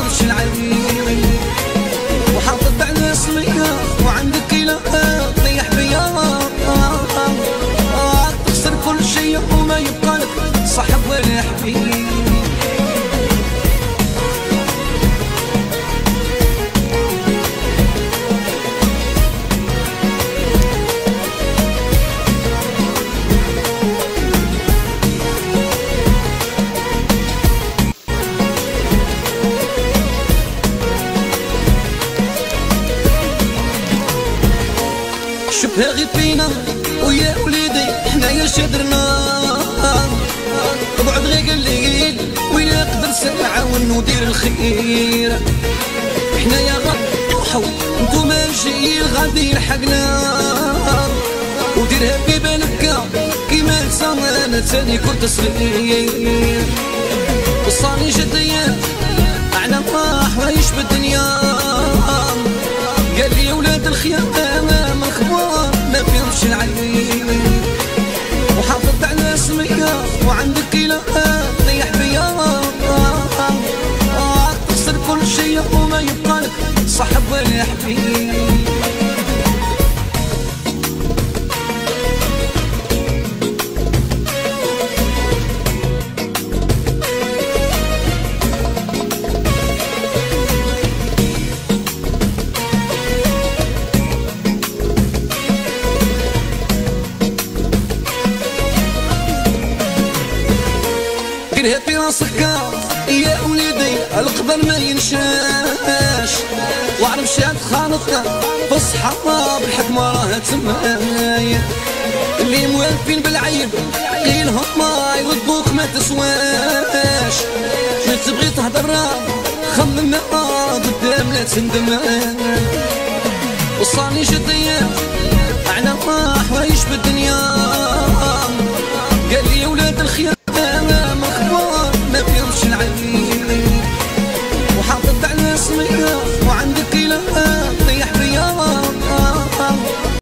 يمشي العين وحاطط على سمية وعندك إله طيح بيا تخسر كل شيء وما يبقى لك صاحب ولا حبيب شبها غير فينا ويا وليدي حنايا شدرنا اقعد غير قليل وين اقدر ساعة وندير الخير حنايا غنروحو انتو ماشيين غادي يلحقنا وديرها في بالك كيما انا تاني كنت صغير وصاني جديا على راح وعيش بالدنيا قال لي ولاد الخيام ما فيهمش العين وحافظت على سمية وعندك إله طيح بيا تخسر كل شيء وما يبقى لك صاحب ولا حبيب ديرها في راسك يا وليدي القدر ما ينشاش وعرف شاد خالطنا في الصحراء بالحكمة راها تسمايا اللي موالفين بالعيب قيلهم ما يردوك ما تسواش ما تبغي تهدر خمم قدام لا تندم وصاني جديا على راح وعيش بالدنيا قال لي ولاد الخيار